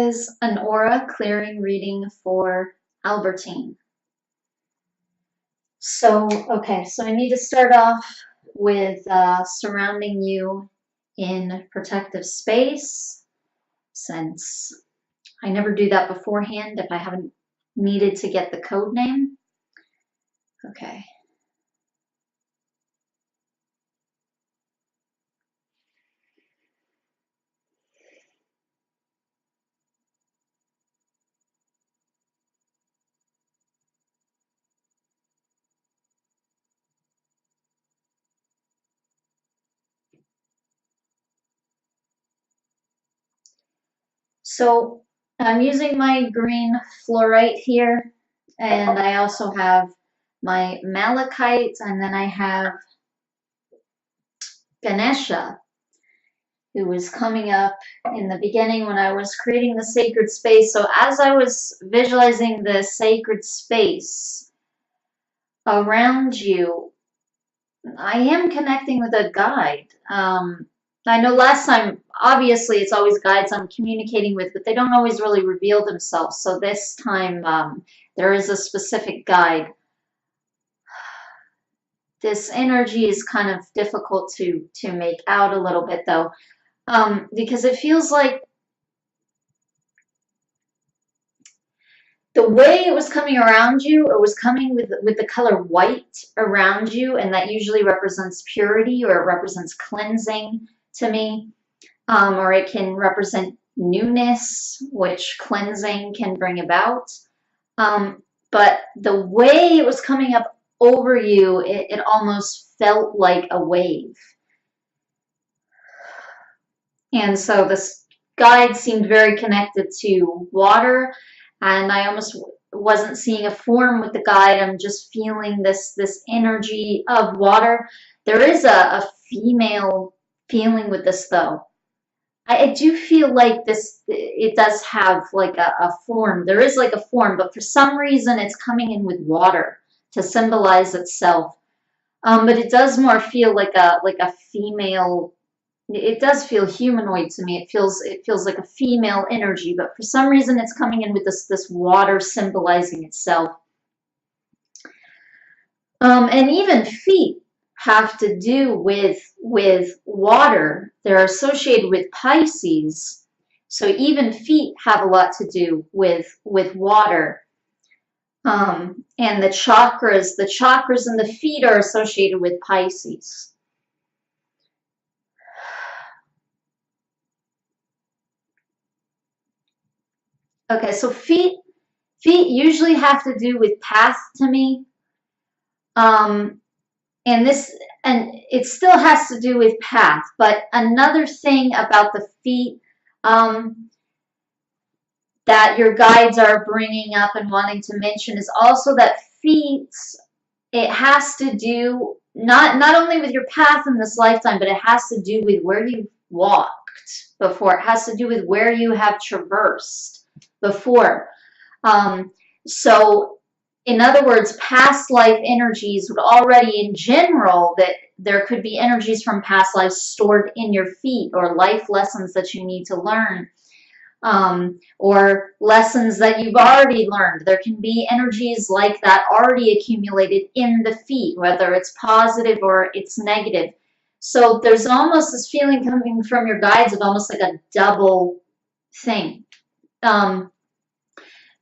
is an aura clearing reading for Albertine. So I need to start off with surrounding you in protective space, since I never do that beforehand if I haven't needed to get the code name. Okay. So I'm using my green fluorite here, and I also have my malachite, and then I have Ganesha, who was coming up in the beginning when I was creating the sacred space. So as I was visualizing the sacred space around you, I am connecting with a guide. I know last time, obviously, it's always guides I'm communicating with, but they don't always really reveal themselves. So this time, there is a specific guide. This energy is kind of difficult to make out a little bit, though, because it feels like the way it was coming around you, it was coming with the color white around you, and that usually represents purity, or it represents cleansing to me, or it can represent newness, which cleansing can bring about. But the way it was coming up over you, it almost felt like a wave. And so this guide seemed very connected to water, and I almost wasn't seeing a form with the guide. I'm just feeling this energy of water. There is a female feeling with this, though. I do feel like this, it does have like a form. There is like a form, but for some reason it's coming in with water to symbolize itself. But it does more feel like a female. It does feel humanoid to me. It feels like a female energy, but for some reason it's coming in with this water symbolizing itself. And even feet have to do with water. They're associated with Pisces. So even feet have a lot to do with water. And the chakras in the feet are associated with Pisces. Okay, so feet usually have to do with path to me. And it still has to do with path, but another thing about the feet that your guides are bringing up and wanting to mention is also that feet, it has to do not only with your path in this lifetime, but it has to do with where you walked before. It has to do with where you have traversed before. So in other words, past life energies would already, in general, that there could be energies from past lives stored in your feet, or life lessons that you need to learn, or lessons that you've already learned. There can be energies like that already accumulated in the feet, whether it's positive or it's negative. So there's almost this feeling coming from your guides of almost like a double thing.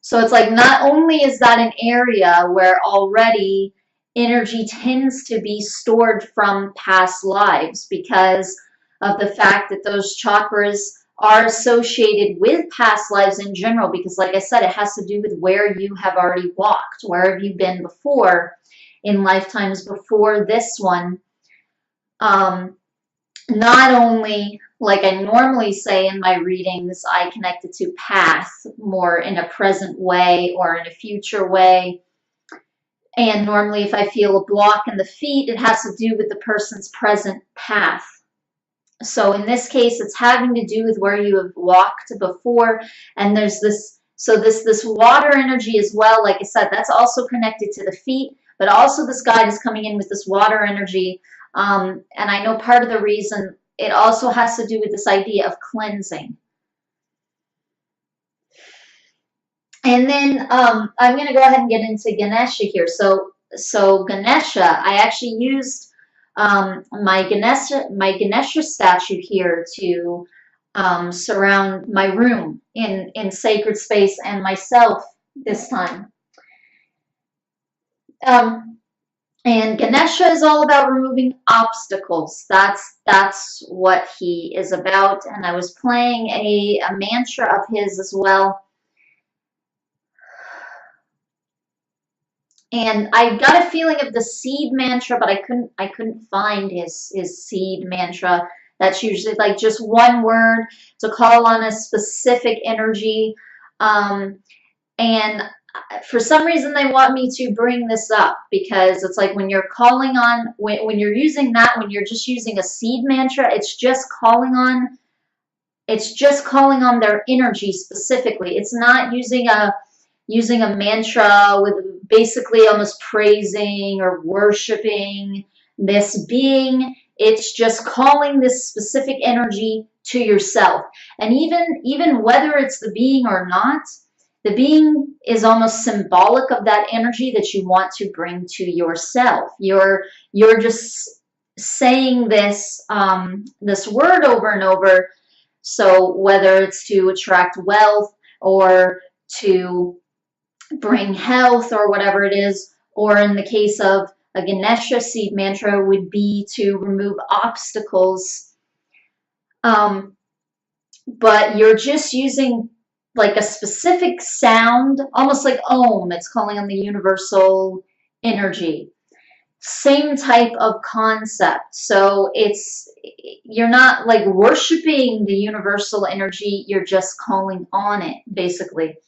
So it's like not only is that an area where already energy tends to be stored from past lives because of the fact that those chakras are associated with past lives in general, because like I said, it has to do with where you have already walked, where have you been before in lifetimes before this one. Not only, like I normally say in my readings, I connect it to path more in a present way or in a future way. And normally if I feel a block in the feet, it has to do with the person's present path. So in this case, it's having to do with where you have walked before. And there's this, so this water energy as well, like I said, that's also connected to the feet, but also this guide is coming in with this water energy. And I know part of the reason it also has to do with this idea of cleansing. And then I'm going to go ahead and get into Ganesha here. So Ganesha, I actually used my Ganesha statue here to surround my room in sacred space and myself this time. Um, and Ganesha is all about removing obstacles. That's what he is about. And I was playing a mantra of his as well. And I got a feeling of the seed mantra, but I couldn't find his seed mantra. That's usually like just one word to call on a specific energy. Um, and for some reason they want me to bring this up because it's like when you're calling on when you're using that, when you're just using a seed mantra, it's just calling on their energy specifically. It's not using a mantra with basically almost praising or worshiping this being. It's just calling this specific energy to yourself. And even whether it's the being or not, the being is almost symbolic of that energy that you want to bring to yourself. You're just saying this word over and over. So whether it's to attract wealth or to bring health or whatever it is, or in the case of a Ganesha seed mantra would be to remove obstacles. But you're just using like a specific sound, almost like Om. It's calling on the universal energy. Same type of concept. So you're not like worshiping the universal energy, you're just calling on it, basically.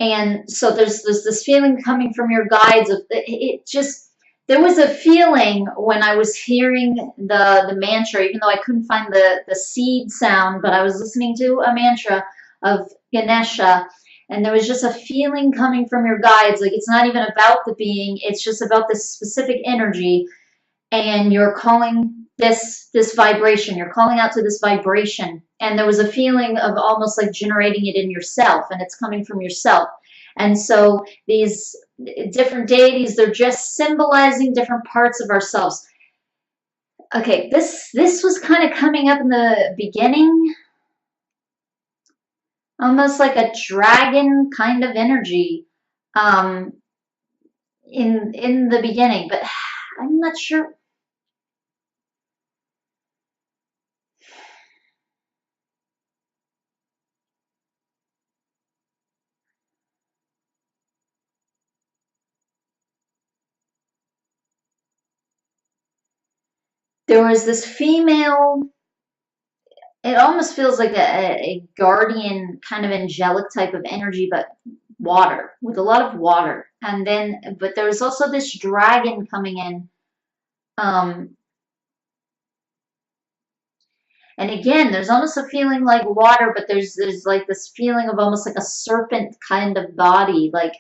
And so there's this feeling coming from your guides of it. Just there was a feeling when I was hearing the mantra, even though I couldn't find the seed sound, but I was listening to a mantra of Ganesha, and there was just a feeling coming from your guides, like it's not even about the being, it's just about this specific energy, and you're calling this vibration, you're calling out to this vibration. And there was a feeling of almost like generating it in yourself, and it's coming from yourself. And so these different deities, they're just symbolizing different parts of ourselves. Okay, this was kind of coming up in the beginning, almost like a dragon kind of energy um in the beginning, but I'm not sure. There was this female, it almost feels like a guardian kind of angelic type of energy, but water, with a lot of water. And then, but there was also this dragon coming in. Um, and again, there's almost a feeling like water, but there's like this feeling of almost like a serpent kind of body, like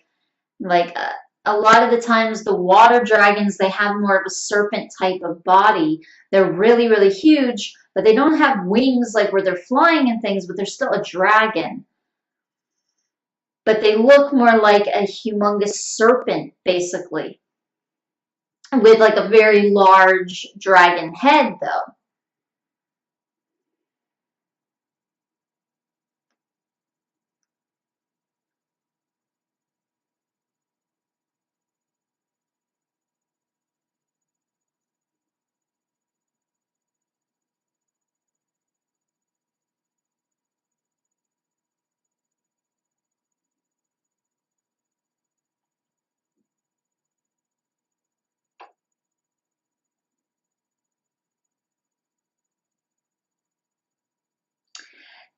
a lot of the times the water dragons, they have more of a serpent type of body. They're really, really huge, but they don't have wings like where they're flying and things, but they're still a dragon. But they look more like a humongous serpent, basically, with like a very large dragon head, though.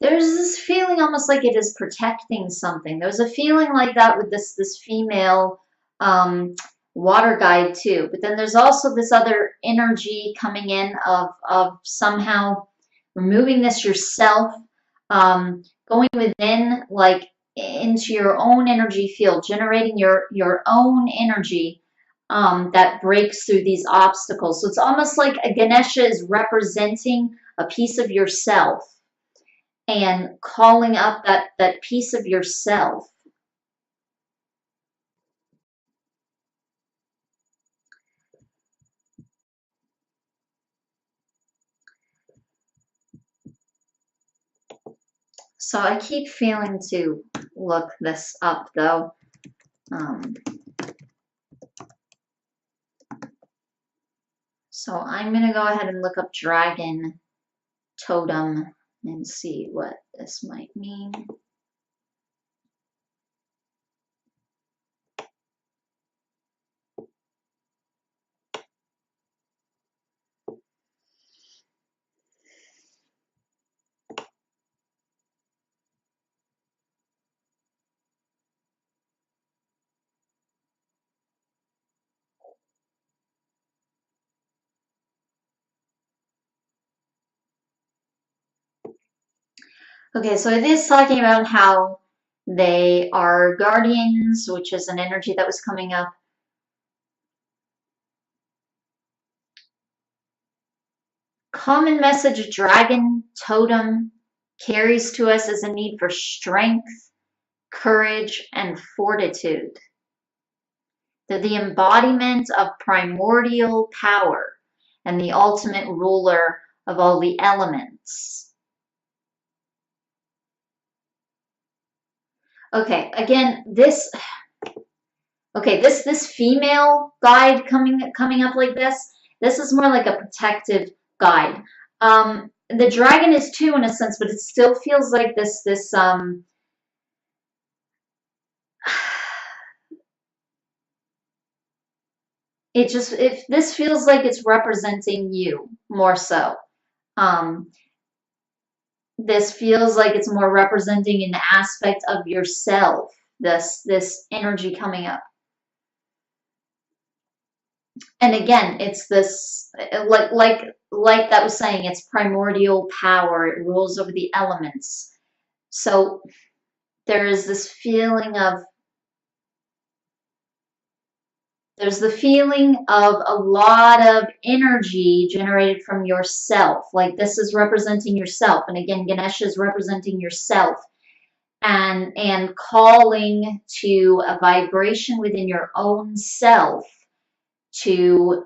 There's this feeling almost like it is protecting something. There's a feeling like that with this female um, water guide too. But then there's also this other energy coming in of somehow removing this yourself, going within, like into your own energy field, generating your own energy that breaks through these obstacles. So it's almost like a Ganesha is representing a piece of yourself and calling up that piece of yourself. So I keep feeling to look this up though. So I'm going to go ahead and look up dragon totem and see what this might mean. Okay, so it is talking about how they are guardians, which is an energy that was coming up. Common message dragon totem carries to us is a need for strength, courage, and fortitude. They're the embodiment of primordial power and the ultimate ruler of all the elements. Okay, again, this female guide coming up like this is more like a protective guide. The dragon is too in a sense, but it still feels like this this feels like it's representing you more so. This feels like it's more representing an aspect of yourself, this energy coming up. And again, it's this like that was saying, it's primordial power. It rules over the elements. So there is this feeling of there's the feeling of a lot of energy generated from yourself. Like this is representing yourself. And again, Ganesha is representing yourself and calling to a vibration within your own self to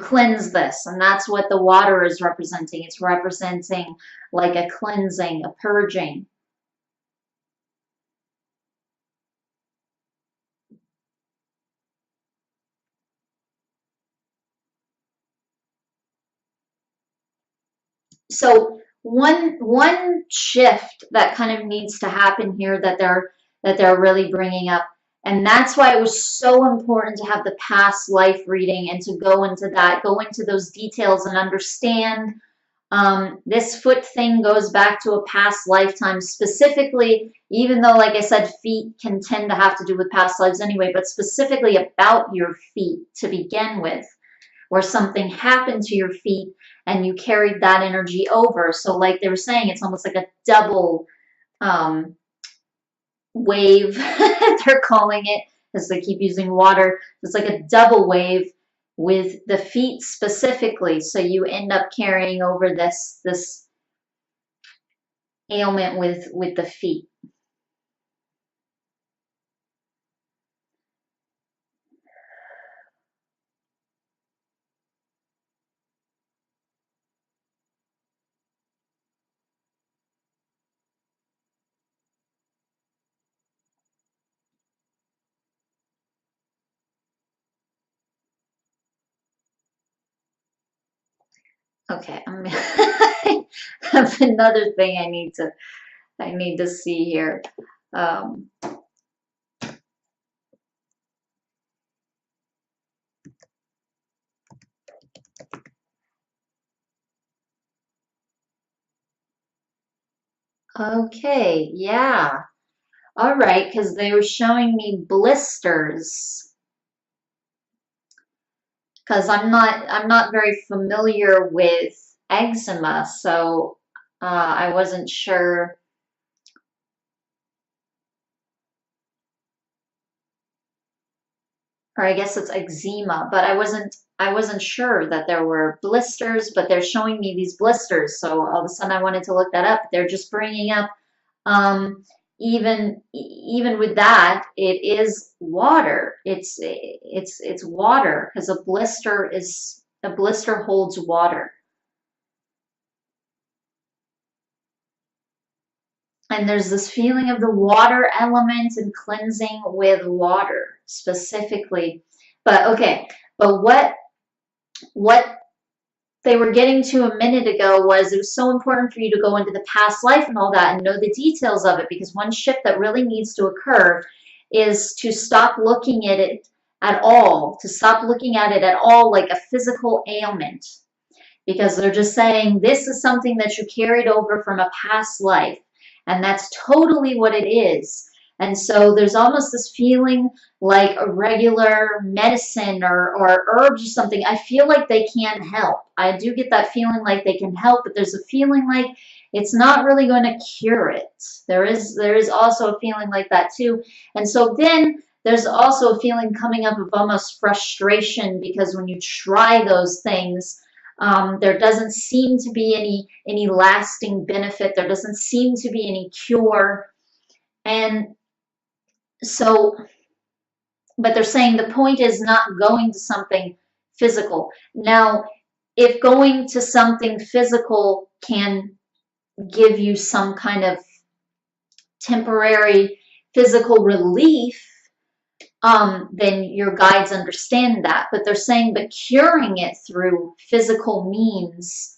cleanse this. And that's what the water is representing. It's representing like a cleansing, a purging. So one shift that kind of needs to happen here that they're really bringing up, and that's why it was so important to have the past life reading and to go into that, go into those details and understand. This foot thing goes back to a past lifetime specifically, even though, like I said, feet can tend to have to do with past lives anyway, but specifically about your feet to begin with, where something happened to your feet and you carried that energy over. So like they were saying, it's almost like a double wave, they're calling it, because they keep using water. It's like a double wave with the feet specifically. So you end up carrying over this ailment with the feet. Okay, that's another thing I need to see here. Okay, yeah. All right, because they were showing me blisters. Because I'm not very familiar with eczema, so I wasn't sure. Or I guess it's eczema, but I wasn't sure that there were blisters, but they're showing me these blisters, so all of a sudden I wanted to look that up. They're just bringing up um, even with that, it is water. It's water because a blister holds water. And there's this feeling of the water element and cleansing with water specifically. But okay, but what they were getting to a minute ago was it was so important for you to go into the past life and all that and know the details of it, because one shift that really needs to occur is to stop looking at it at all, to stop looking at it at all like a physical ailment, because they're just saying this is something that you carried over from a past life, and that's totally what it is. And so there's almost this feeling like a regular medicine or herbs or something. I feel like they can help. I do get that feeling like they can help, but there's a feeling like it's not really going to cure it. There is also a feeling like that too. And so then there's also a feeling coming up of almost frustration, because when you try those things, there doesn't seem to be any lasting benefit. There doesn't seem to be any cure. And so, but they're saying the point is not going to something physical. Now, if going to something physical can give you some kind of temporary physical relief, then your guides understand that. But they're saying, but curing it through physical means,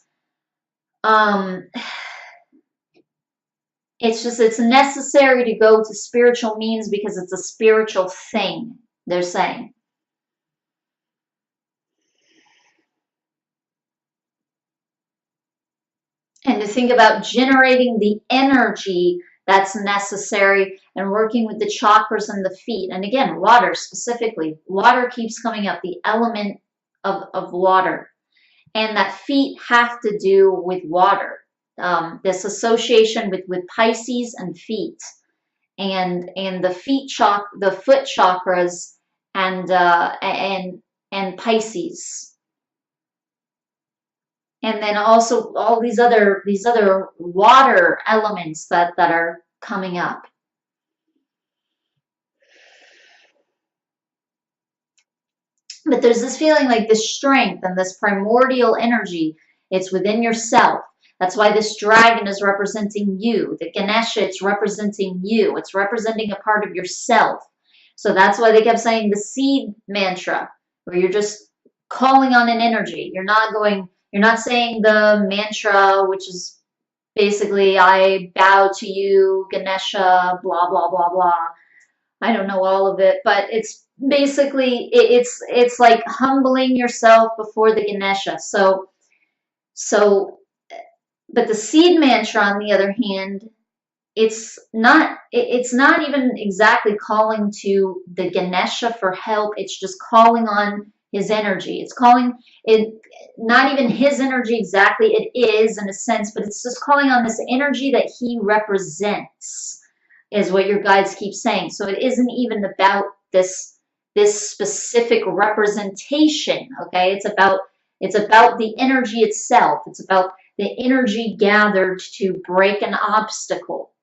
it's necessary to go to spiritual means because it's a spiritual thing, they're saying. And to think about generating the energy that's necessary and working with the chakras and the feet. And again, water specifically. Water keeps coming up, the element of water. And that feet have to do with water. This association with Pisces and feet. And the the foot chakras and Pisces. And then also all these other water elements that are coming up. But there's this feeling like this strength and this primordial energy. It's within yourself. That's why this dragon is representing you. The Ganesha, it's representing you. It's representing a part of yourself. So that's why they kept saying the seed mantra, where you're just calling on an energy. You're not saying the mantra, which is basically, I bow to you, Ganesha, blah, blah, blah, blah. I don't know all of it, but it's basically, it's like humbling yourself before the Ganesha. So, but the seed mantra, on the other hand, it's not even exactly calling to the Ganesha for help. It's just calling on his energy. It's calling it not even his energy exactly. It is in a sense, but it's just calling on this energy that he represents, is what your guides keep saying. So it isn't even about this specific representation. Okay, it's about the energy itself. It's about the energy gathered to break an obstacle.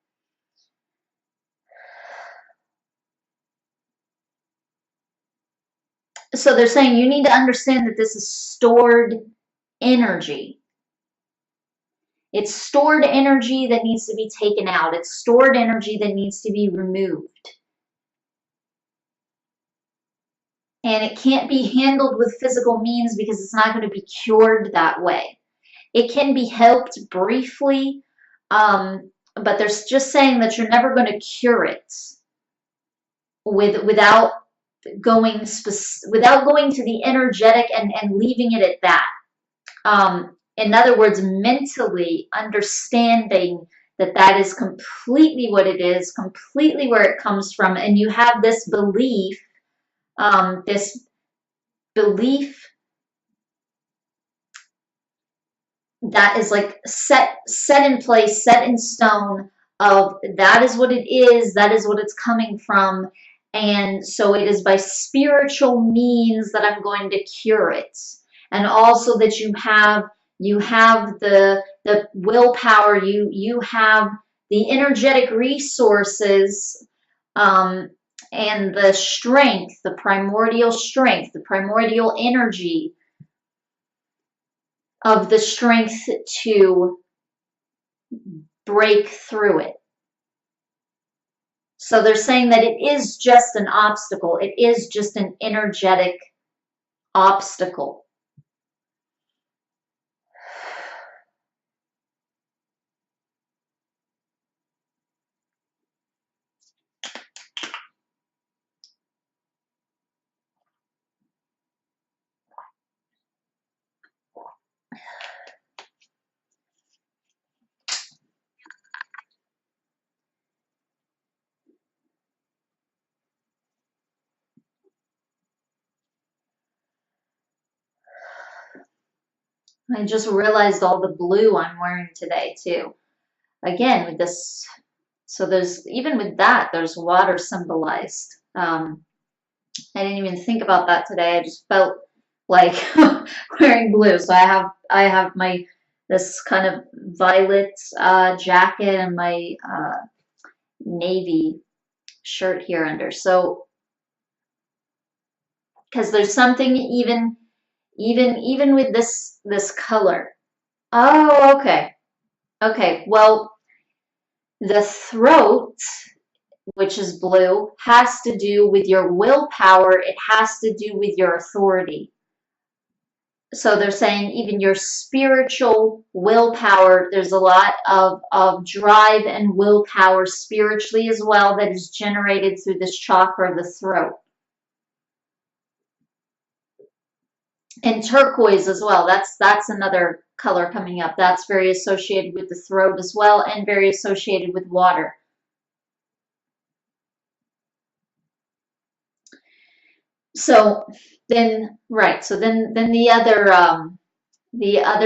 So they're saying you need to understand that this is stored energy. It's stored energy that needs to be taken out. It's stored energy that needs to be removed. And it can't be handled with physical means because it's not going to be cured that way. It can be helped briefly, but they're just saying that you're never going to cure it without going to the energetic and leaving it at that. In other words, mentally understanding that is completely what it is, completely where it comes from, and you have this belief that is like set in place, set in stone, of that is what it is, that is what it's coming from. And so it is by spiritual means that I'm going to cure it. And also that you have the willpower, you have the energetic resources, and the strength, the primordial energy of the strength to break through it. So they're saying that it is just an obstacle. It is just an energetic obstacle. I just realized all the blue I'm wearing today too. Again, with this, so there's, even with that, there's water symbolized. I didn't even think about that today. I just felt like wearing blue. So I have my, this kind of violet jacket and my navy shirt here under. So because there's something even with this color. Oh, okay. Okay. Well, the throat, which is blue, has to do with your willpower. It has to do with your authority. So they're saying even your spiritual willpower, there's a lot of drive and willpower spiritually as well that is generated through this chakra, the throat. And turquoise as well. That's another color coming up. That's very associated with the throat as well, and very associated with water. So then, right. So then the other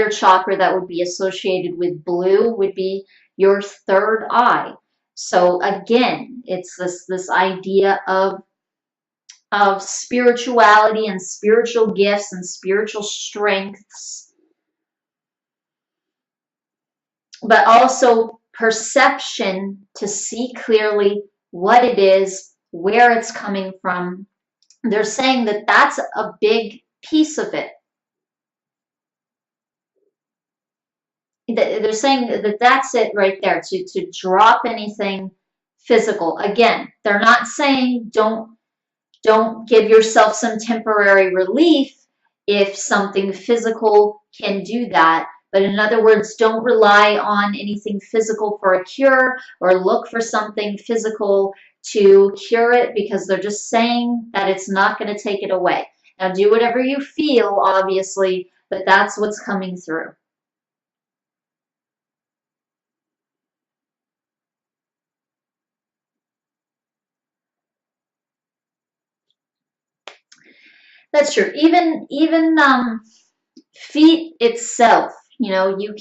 chakra that would be associated with blue would be your third eye. So again, it's this idea of spirituality and spiritual gifts and spiritual strengths, but also perception to see clearly what it is, where it's coming from. They're saying that that's a big piece of it. They're saying that that's it right there, to drop anything physical. Again, they're not saying don't give yourself some temporary relief if something physical can do that. But in other words, don't rely on anything physical for a cure, or look for something physical to cure it, because they're just saying that it's not going to take it away. Now do whatever you feel, obviously, but that's what's coming through. That's true. Even feet itself, you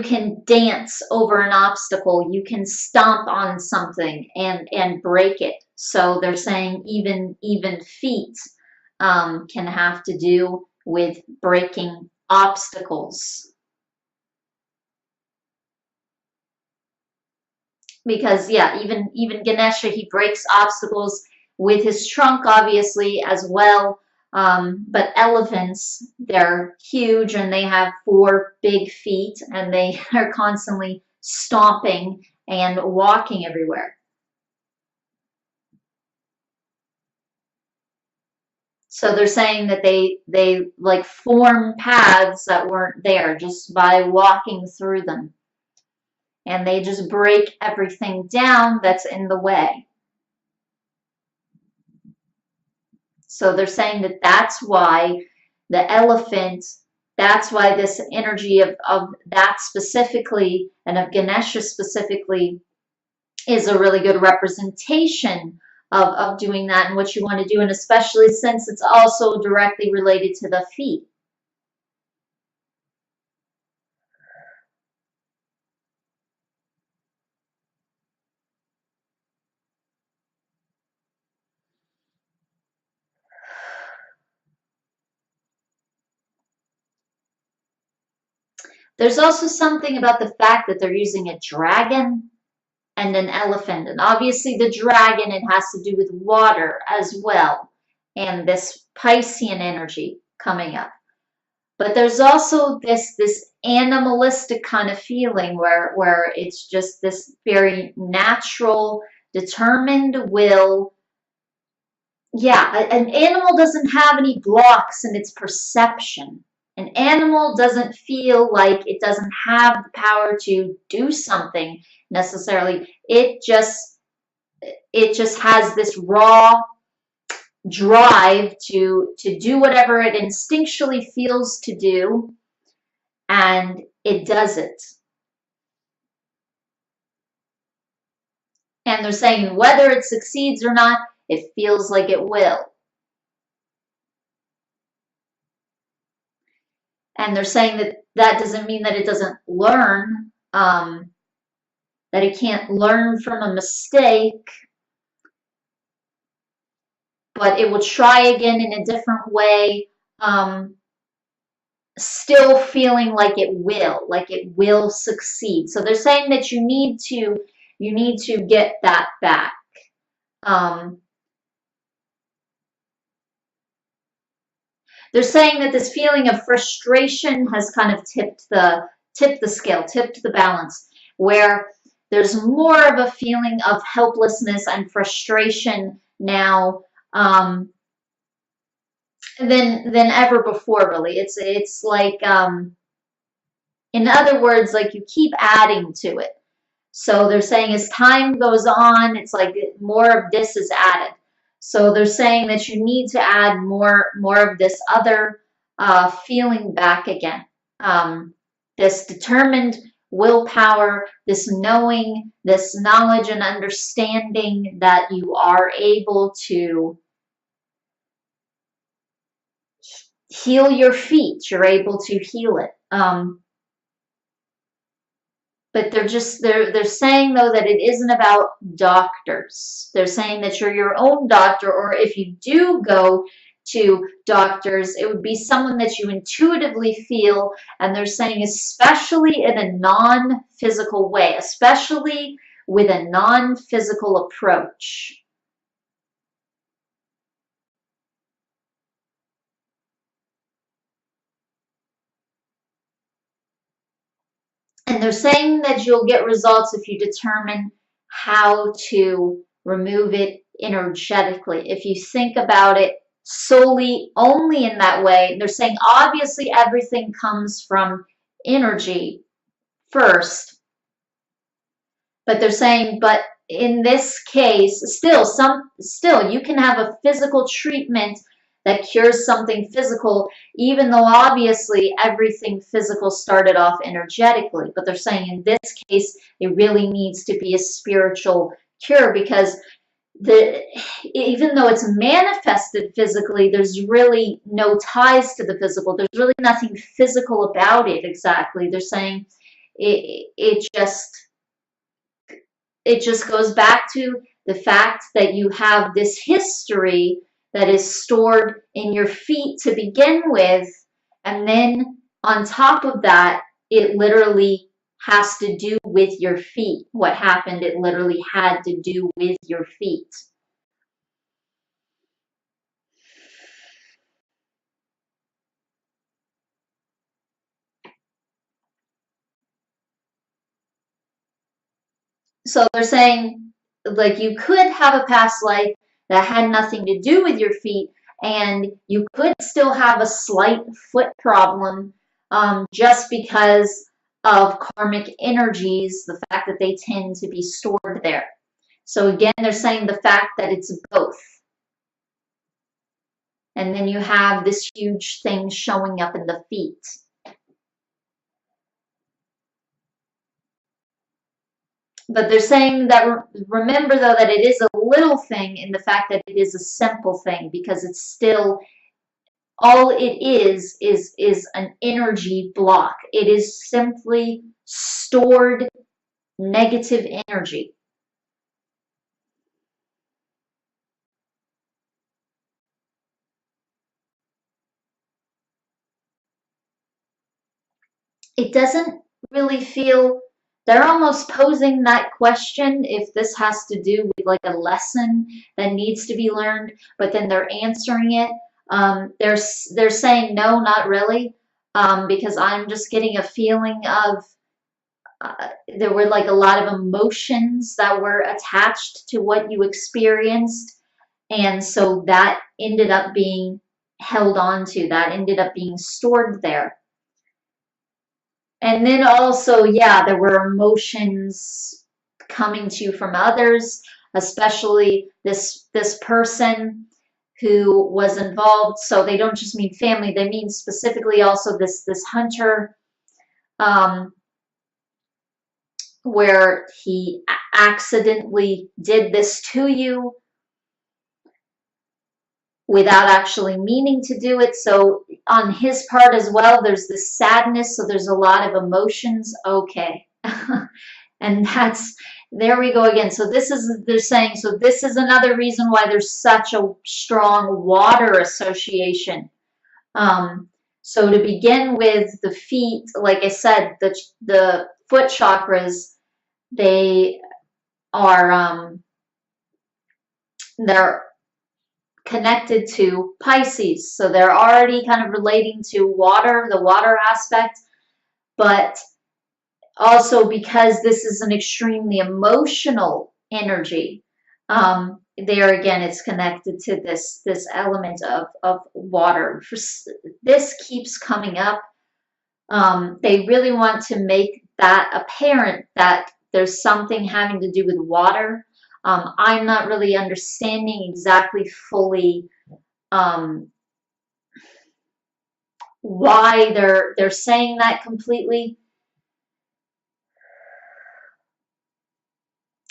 can dance over an obstacle, you can stomp on something and break it. So they're saying even feet can have to do with breaking obstacles. Because yeah, even Ganesha, he breaks obstacles with his trunk, obviously, as well. But elephants, they're huge and they have 4 big feet, and they are constantly stomping and walking everywhere. So they're saying that they like form paths that weren't there just by walking through them, and they just break everything down that's in the way. So they're saying that that's why the elephant, that's why this energy of that specifically, and of Ganesha specifically, is a really good representation of doing that and what you want to do, and especially since it's also directly related to the feet. There's also something about the fact that they're using a dragon and an elephant. And obviously the dragon, it has to do with water as well, and this Piscean energy coming up. But there's also this animalistic kind of feeling where it's just this very natural determined will, yeah, an animal doesn't have any blocks in its perception. An animal doesn't feel like it doesn't have the power to do something necessarily. It just has this raw drive to do whatever it instinctually feels to do, and it does it. And they're saying whether it succeeds or not, it feels like it will. And they're saying that that doesn't mean that it doesn't learn, that it can't learn from a mistake, but it will try again in a different way, still feeling like it will succeed. So they're saying that you need to get that back. They're saying that this feeling of frustration has kind of tipped the scale, tipped the balance, where there's more of a feeling of helplessness and frustration now, than ever before. Really, it's like, in other words, like you keep adding to it. So they're saying as time goes on, it's like more of this is added. So they're saying that you need to add more of this other feeling back again. This determined willpower, this knowing, this knowledge and understanding that you are able to heal your feet. You're able to heal it. But they're saying though that it isn't about doctors. They're saying that you're your own doctor, or if you do go to doctors, it would be someone that you intuitively feel, and they're saying especially in a non-physical way, especially with a non-physical approach. And they're saying that you'll get results if you determine how to remove it energetically. If you think about it solely only in that way, they're saying obviously everything comes from energy first, but they're saying, but in this case, still you can have a physical treatment that cures something physical, even though obviously everything physical started off energetically. But they're saying in this case, it really needs to be a spiritual cure, because even though it's manifested physically, there's really no ties to the physical. There's really nothing physical about it exactly. They're saying it just goes back to the fact that you have this history that is stored in your feet to begin with, and then on top of that, it literally has to do with your feet. What happened, it literally had to do with your feet. So they're saying, like, you could have a past life that had nothing to do with your feet, and you could still have a slight foot problem, just because of karmic energies, the fact that they tend to be stored there. So again, they're saying the fact that it's both. And then you have this huge thing showing up in the feet. But they're saying that, remember though, that it is a little thing in the fact that it is a simple thing, because it's still, all it is an energy block. It is simply stored negative energy. It doesn't really feel, they're almost posing that question if this has to do with like a lesson that needs to be learned, but then they're answering it. They're saying no, not really, because I'm just getting a feeling of there were like a lot of emotions that were attached to what you experienced. And so that ended up being held on to, that ended up being stored there. And then also, yeah, there were emotions coming to you from others, especially this person who was involved. So they don't just mean family, they mean specifically also this hunter, um, where he accidentally did this to you without actually meaning to do it. So on his part as well, there's this sadness. So there's a lot of emotions. Okay. And that's, there we go again. So this is, they're saying, so this is another reason why there's such a strong water association. So to begin with, the feet, like I said, the foot chakras, they are, they're connected to Pisces. So they're already kind of relating to water, the water aspect, but also because this is an extremely emotional energy, there again, it's connected to this element of water. This keeps coming up. They really want to make that apparent that there's something having to do with water. I'm not really understanding exactly fully why they're saying that completely,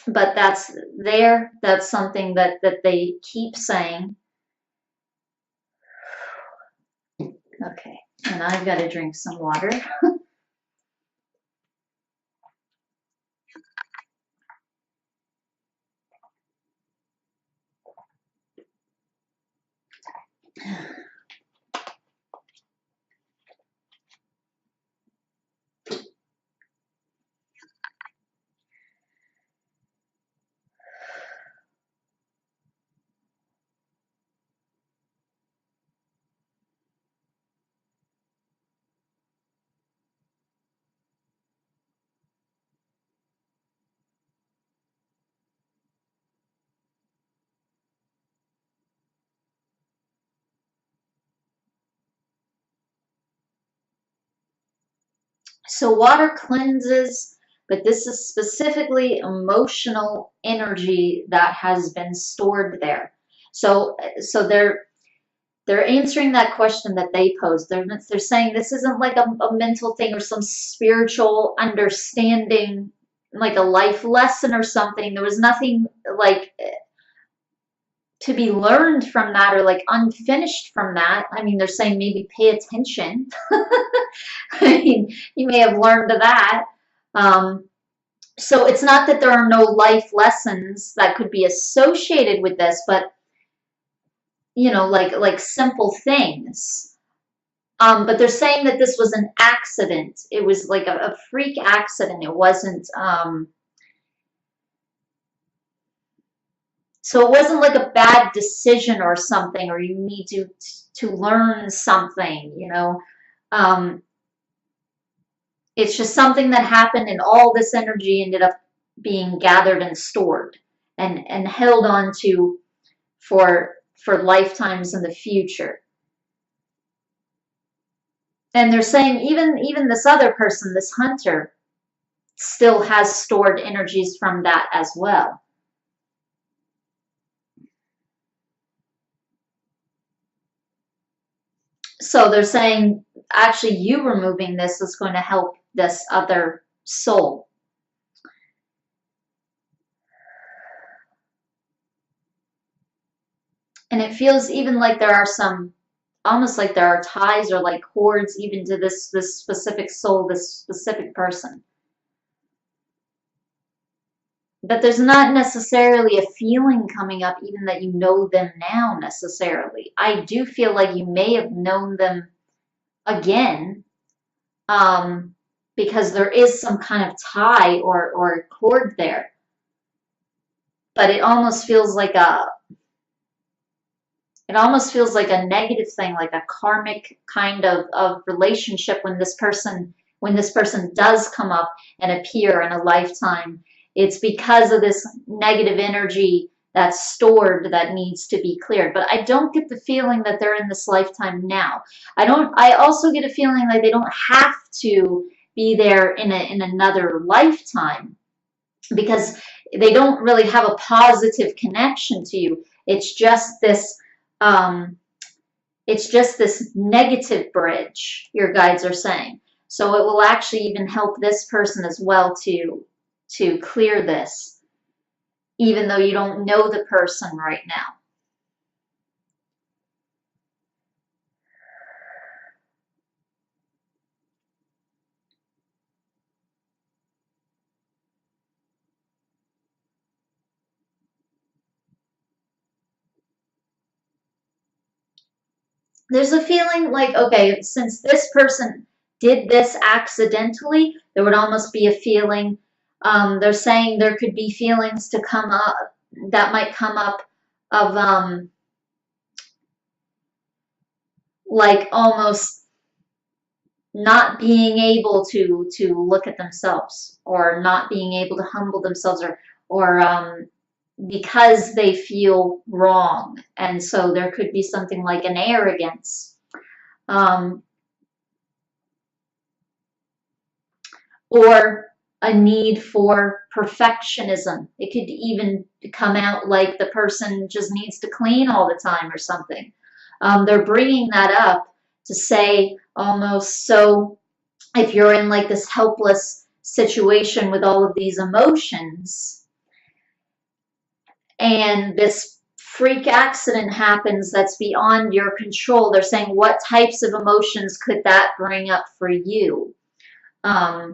but that's there. That's something that they keep saying. Okay, and I've got to drink some water. So water cleanses, but this is specifically emotional energy that has been stored there. So they're answering that question that they posed. They're saying this isn't like a mental thing or some spiritual understanding, like a life lesson or something. There was nothing like to be learned from that or like unfinished from that. I mean, they're saying maybe pay attention. I mean, you may have learned that. Um, so it's not that there are no life lessons that could be associated with this, but you know, like simple things. But they're saying that this was an accident. It was like a freak accident. It wasn't. So it wasn't like a bad decision or something, or you need to learn something. You know, um, it's just something that happened, and all this energy ended up being gathered and stored and held on to for lifetimes in the future. And they're saying even this other person, this hunter, still has stored energies from that as well. So they're saying actually you removing this is going to help this other soul. And it feels even like there are some, almost like there are ties or like cords even to this specific soul, this specific person. But there's not necessarily a feeling coming up even that you know them now necessarily. I do feel like you may have known them again, because there is some kind of tie or cord there. But it almost feels like a negative thing, like a karmic kind of relationship when this person, when this person does come up and appear in a lifetime, it's because of this negative energy that's stored that needs to be cleared. But I don't get the feeling that they're in this lifetime now. I also get a feeling like they don't have to be there in another lifetime, because they don't really have a positive connection to you. It's just this negative bridge, your guides are saying. So it will actually even help this person as well to clear this, even though you don't know the person right now. There's a feeling like, okay, since this person did this accidentally, there would almost be a feeling, they're saying there could be feelings to come up, that might come up of, like almost not being able to look at themselves, or not being able to humble themselves, or because they feel wrong, and so there could be something like an arrogance, or a need for perfectionism. It could even come out like the person just needs to clean all the time or something. They're bringing that up to say almost, so if you're in like this helpless situation with all of these emotions, and this freak accident happens that's beyond your control, they're saying, what types of emotions could that bring up for you? Yeah,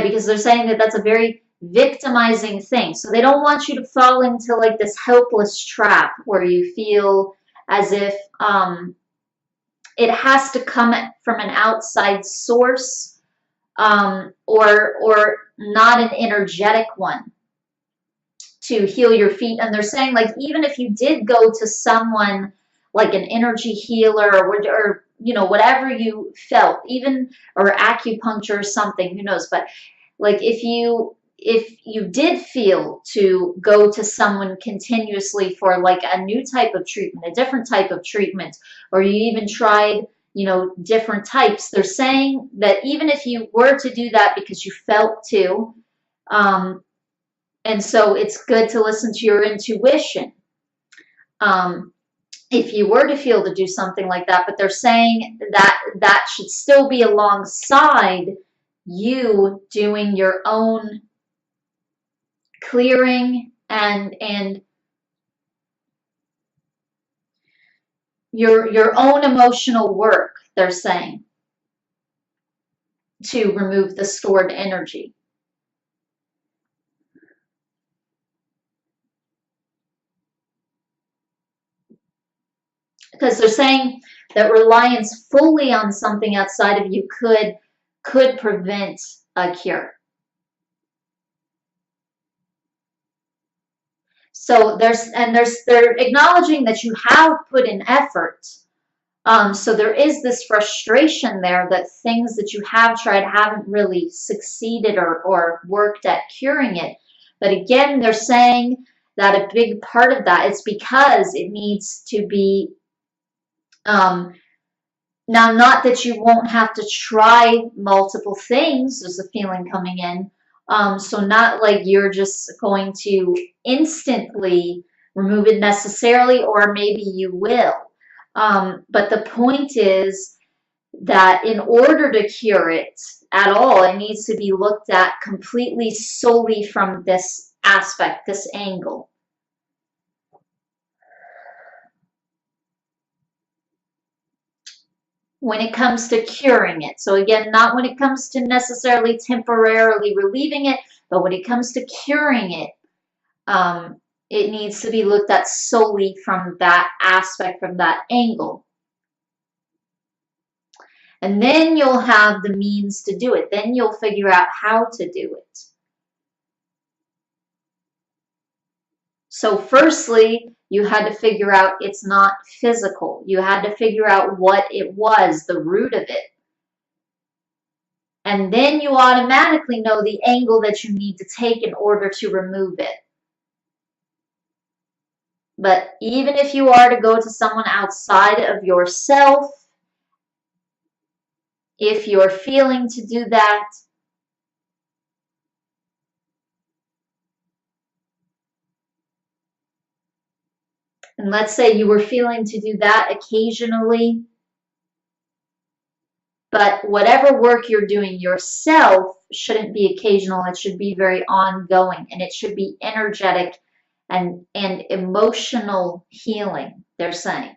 because they're saying that that's a very victimizing thing. So they don't want you to fall into like this helpless trap where you feel as if it has to come from an outside source, or not an energetic one to heal your feet. And they're saying, like, even if you did go to someone like an energy healer, or you know, whatever you felt, even, or acupuncture or something, who knows, but like if you did feel to go to someone continuously for like a new type of treatment, a different type of treatment, or you even tried, you know, different types, they're saying that even if you were to do that because you felt to, and so it's good to listen to your intuition, if you were to feel to do something like that, but they're saying that that should still be alongside you doing your own clearing and your own emotional work, they're saying, to remove the stored energy. Because they're saying that reliance fully on something outside of you could prevent a cure. So they're acknowledging that you have put in effort. So there is this frustration there that things that you have tried haven't really succeeded or worked at curing it. But again, they're saying that a big part of that is because it needs to be, now, not that you won't have to try multiple things, there's a feeling coming in. So not like you're just going to instantly remove it necessarily, or maybe you will. But the point is that in order to cure it at all, it needs to be looked at completely solely from this aspect, this angle. When it comes to curing it. So again, not when it comes to necessarily temporarily relieving it, but when it comes to curing it, it needs to be looked at solely from that aspect, from that angle. And then you'll have the means to do it. Then you'll figure out how to do it. So firstly, you had to figure out it's not physical. You had to figure out what it was, the root of it. And then you automatically know the angle that you need to take in order to remove it. But even if you are to go to someone outside of yourself, if you're feeling to do that, and let's say you were feeling to do that occasionally, but whatever work you're doing yourself shouldn't be occasional. It should be very ongoing, and it should be energetic and emotional healing, they're saying.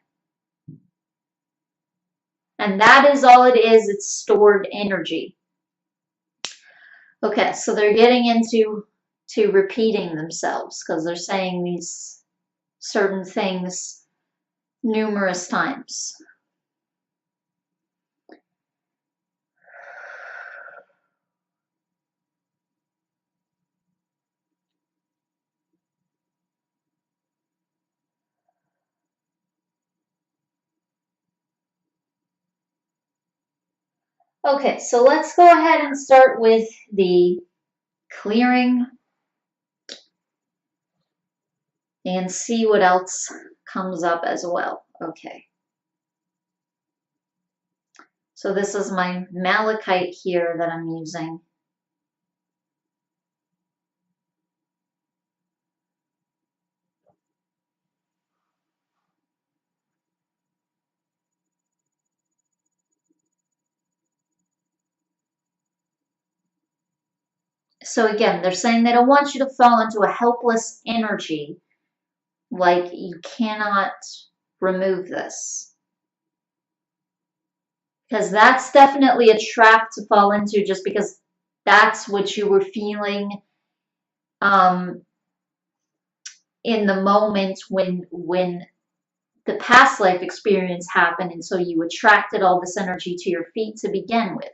And that is all it is. It's stored energy. Okay, so they're getting into repeating themselves because they're saying these certain things numerous times. Okay, so let's go ahead and start with the clearing and see what else comes up as well. Okay. So this is my malachite here that I'm using. So again, they're saying they don't want you to fall into a helpless energy, like you cannot remove this. Because that's definitely a trap to fall into just because that's what you were feeling in the moment when the past life experience happened, and so you attracted all this energy to your feet to begin with.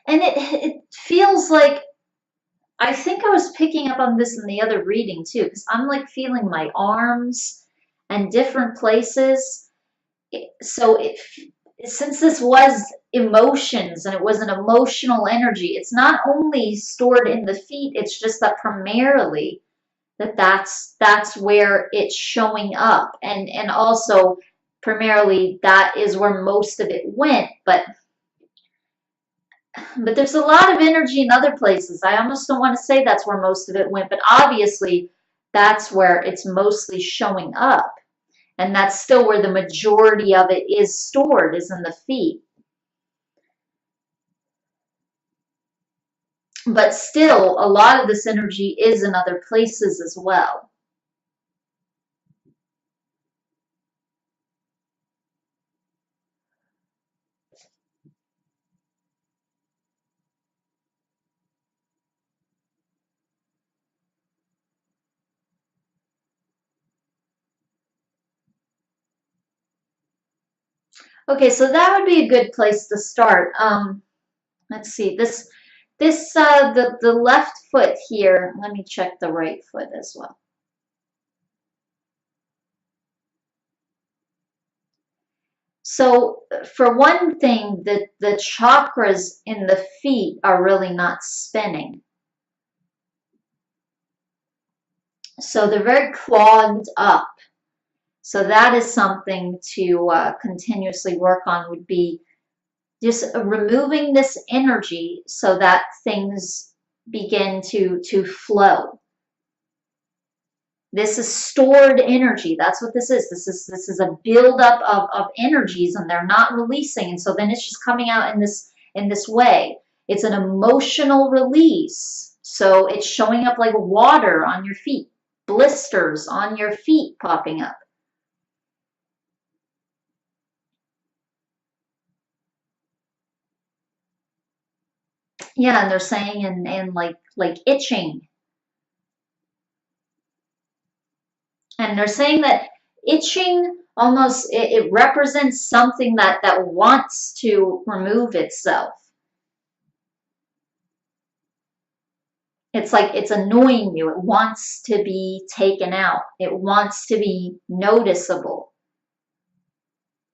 And it feels like, I think I was picking up on this in the other reading too, because I'm like feeling my arms and different places. So since this was emotions and it was an emotional energy, it's not only stored in the feet, it's just that primarily that's where it's showing up, and also primarily that is where most of it went, but there's a lot of energy in other places. I almost don't want to say that's where most of it went, but obviously that's where it's mostly showing up. And that's still where the majority of it is stored, is in the feet. But still, a lot of this energy is in other places as well. Okay, so that would be a good place to start. Let's see, the left foot here. Let me check the right foot as well. So for one thing, the chakras in the feet are really not spinning. So they're very clogged up. So that is something to continuously work on, would be just removing this energy so that things begin to flow. This is stored energy. That's what this is. This is a buildup of energies, and they're not releasing. And so then it's just coming out in this way. It's an emotional release. So it's showing up like water on your feet, blisters on your feet popping up. Yeah, and they're saying and like itching. And they're saying that itching almost it represents something that wants to remove itself. It's like it's annoying you. It wants to be taken out. It wants to be noticeable.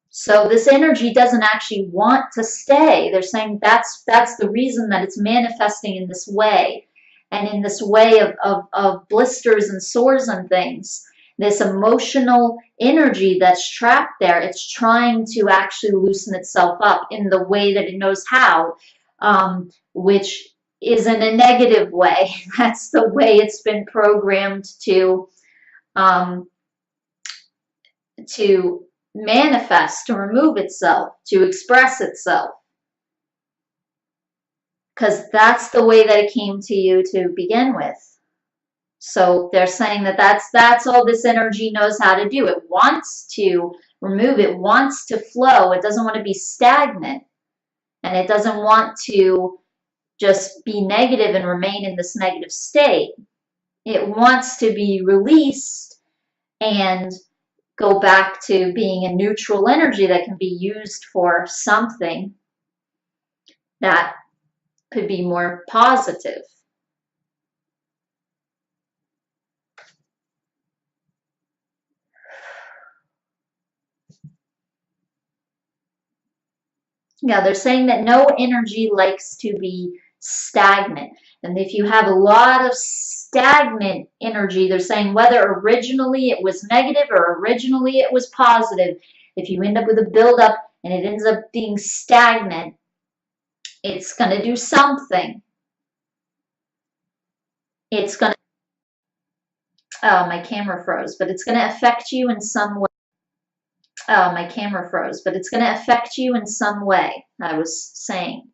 So this energy doesn't actually want to stay. They're saying that's the reason that it's manifesting in this way, and in this way of blisters and sores and things. This emotional energy that's trapped there, it's trying to actually loosen itself up in the way that it knows how, which is in a negative way. That's the way it's been programmed um, to manifest, to remove itself, to express itself. Because that's the way that it came to you to begin with. So they're saying that that's all this energy knows how to do. It wants to remove, it wants to flow, it doesn't want to be stagnant, and it doesn't want to just be negative and remain in this negative state. It wants to be released and go back to being a neutral energy that can be used for something that could be more positive. Yeah, they're saying that no energy likes to be stagnant. And if you have a lot of stagnant energy, they're saying whether originally it was negative or originally it was positive, if you end up with a buildup and it ends up being stagnant, it's going to do something. It's going to, oh, my camera froze, but it's going to affect you in some way. Oh, my camera froze, but it's going to affect you in some way, I was saying.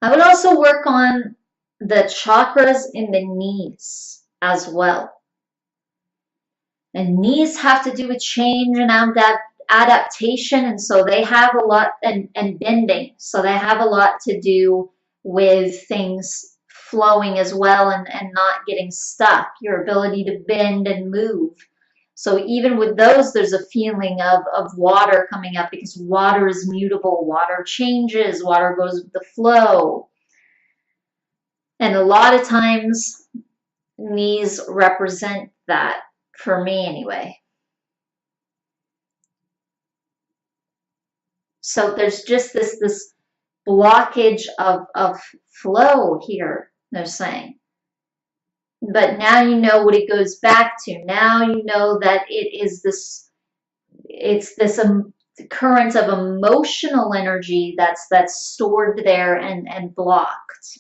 I would also work on the chakras in the knees as well. And knees have to do with change and adaptation, and so they have a lot, and bending. So they have a lot to do with things flowing as well, and not getting stuck, your ability to bend and move. So even with those, there's a feeling of water coming up, because water is mutable, water changes, water goes with the flow. And a lot of times, knees represent that, for me anyway. So there's just this blockage of flow here, they're saying. But now you know what it goes back to. Now you know that it's this current of emotional energy that's stored there and blocked.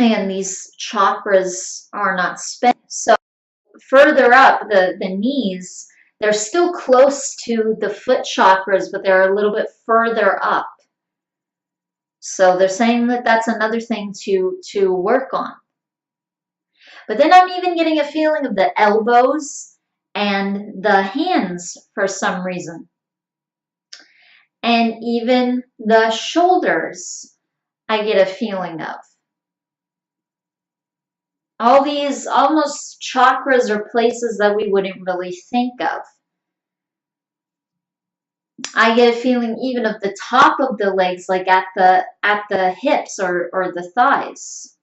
And these chakras are not spent. So further up the knees, they're still close to the foot chakras, but they're a little bit further up. So they're saying that that's another thing to work on. But then I'm even getting a feeling of the elbows and the hands for some reason. And even the shoulders, I get a feeling of. All these almost chakras or places that we wouldn't really think of. I get a feeling even of the top of the legs, like at the hips or the thighs.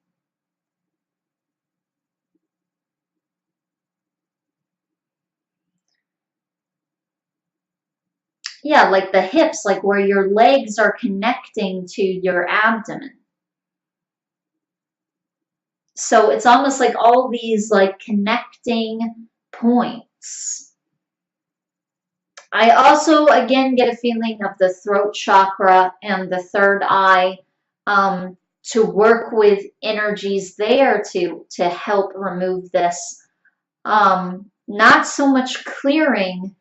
Yeah, like the hips, like where your legs are connecting to your abdomen. So it's almost like all these like connecting points. I also again get a feeling of the throat chakra and the third eye, to work with energies there to help remove this. Not so much clearing,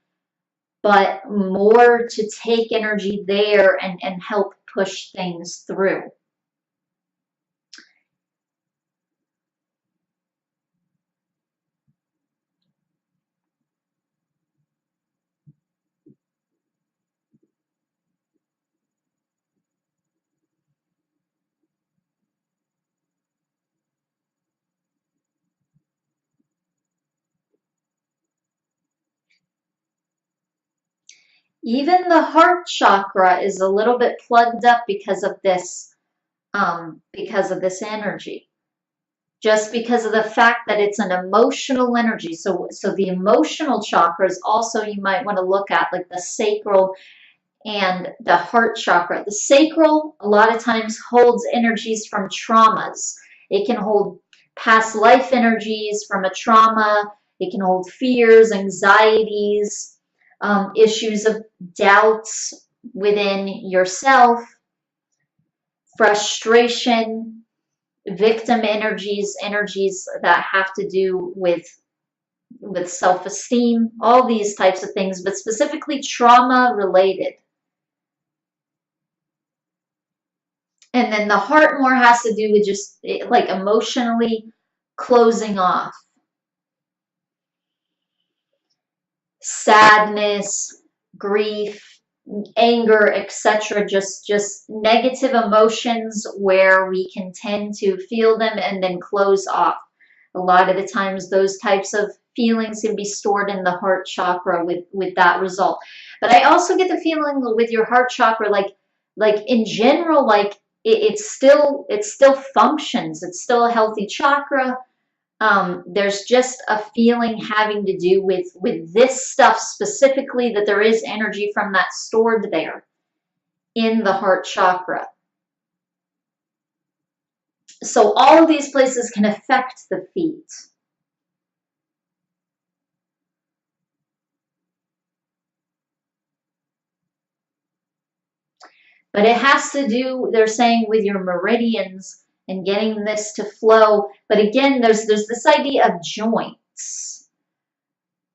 but more to take energy there and help push things through. Even the heart chakra is a little bit plugged up because of this energy. Just because of the fact that it's an emotional energy. So the emotional chakras also you might want to look at, like the sacral and the heart chakra. The sacral a lot of times holds energies from traumas. It can hold past life energies from a trauma. It can hold fears, anxieties, issues of doubts within yourself, frustration, victim energies, energies that have to do with self-esteem, all these types of things, but specifically trauma related. And then the heart more has to do with just like emotionally closing off. Sadness, grief, anger, etc. Just negative emotions where we can tend to feel them and then close off. A lot of the times those types of feelings can be stored in the heart chakra with that result. But I also get the feeling with your heart chakra, like in general, like it still functions. It's still a healthy chakra. There's just a feeling having to do with this stuff specifically, that there is energy from that stored there in the heart chakra. So all of these places can affect the feet. But it has to do, they're saying, with your meridians and getting this to flow. But again, there's this idea of joints.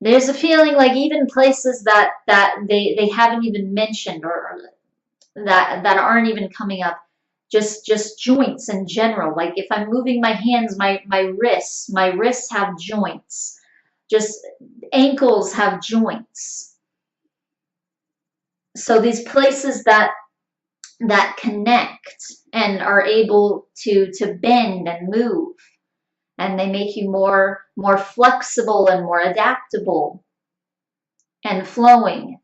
There's a feeling like even places that they haven't even mentioned, or that aren't even coming up, just joints in general. Like if I'm moving my hands, my wrists have joints. Just ankles have joints. So these places that connect and are able to bend and move, and they make you more flexible and more adaptable and flowing.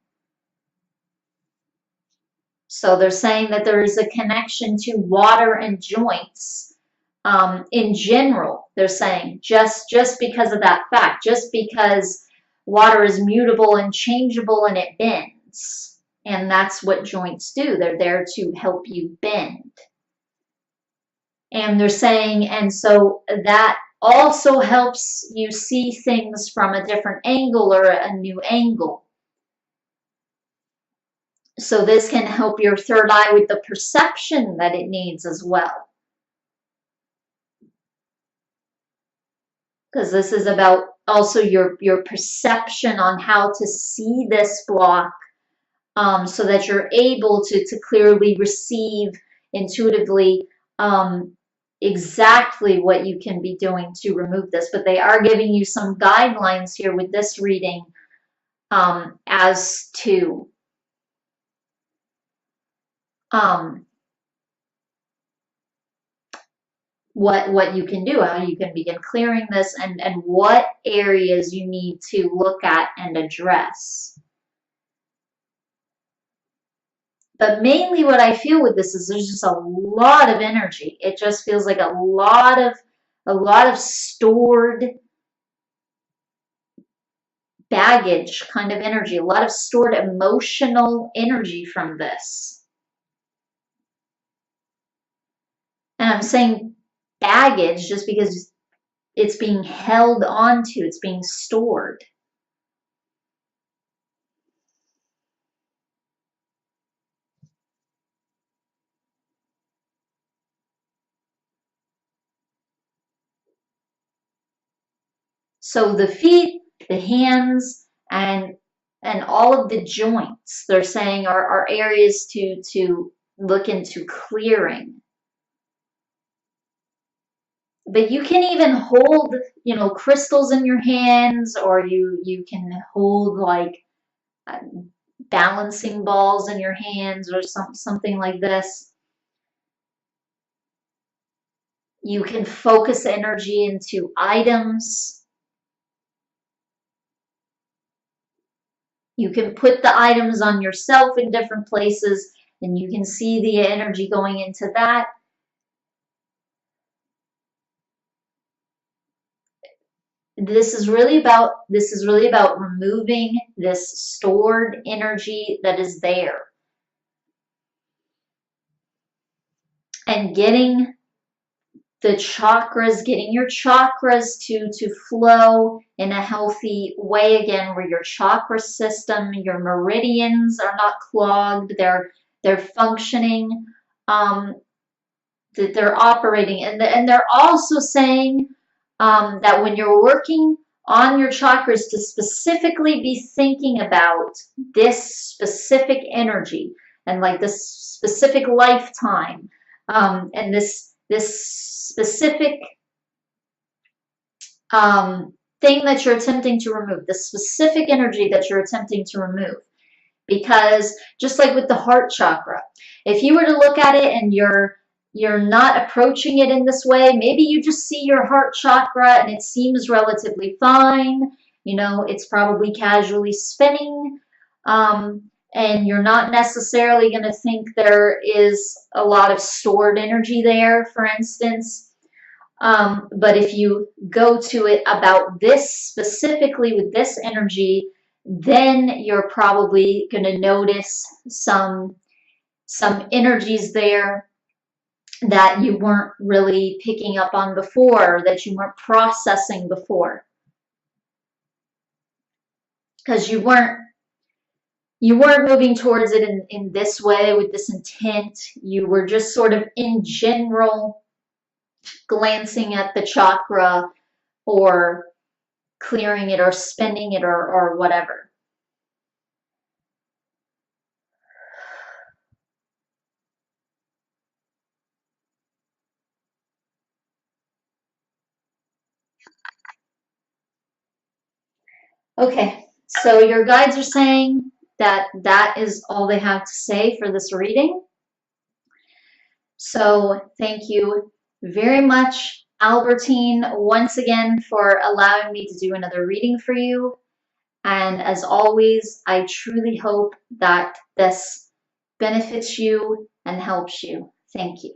So they're saying that there is a connection to water and joints in general. They're saying just because of that fact, just because water is mutable and changeable and it bends. And that's what joints do. They're there to help you bend. And they're saying, and so that also helps you see things from a different angle or a new angle. So this can help your third eye with the perception that it needs as well. Because this is about also your perception on how to see this block, so that you're able to clearly receive intuitively exactly what you can be doing to remove this. But they are giving you some guidelines here with this reading as to what you can do, how you can begin clearing this, and what areas you need to look at and address. But mainly what I feel with this is there's just a lot of energy. It just feels like a lot of stored baggage kind of energy, a lot of stored emotional energy from this. And I'm saying baggage just because it's being held onto, it's being stored. So the feet, the hands, and all of the joints, they're saying, are areas to look into clearing. But you can even hold, crystals in your hands, or you can hold like balancing balls in your hands, or something like this. You can focus energy into items. You can put the items on yourself in different places, and you can see the energy going into that. This is really about removing this stored energy that is there and getting your chakras to flow in a healthy way again, where your chakra system, your meridians are not clogged, they're functioning, that they're operating. And they're also saying that when you're working on your chakras, to specifically be thinking about this specific energy and like this specific lifetime, and this specific thing that you're attempting to remove, the specific energy that you're attempting to remove. Because just like with the heart chakra, if you were to look at it and you're not approaching it in this way, maybe you just see your heart chakra and it seems relatively fine. You know, it's probably casually spinning, and you're not necessarily going to think there is a lot of stored energy there, for instance. But if you go to it about this specifically with this energy, then you're probably going to notice some energies there that you weren't really picking up on before, that you weren't processing before, because you weren't moving towards it in this way with this intent. You were just sort of in general glancing at the chakra, or clearing it, or spinning it, or whatever. Okay, so your guides are saying that that is all they have to say for this reading. So thank you very much, Albertine, once again for allowing me to do another reading for you. And as always, I truly hope that this benefits you and helps you. Thank you.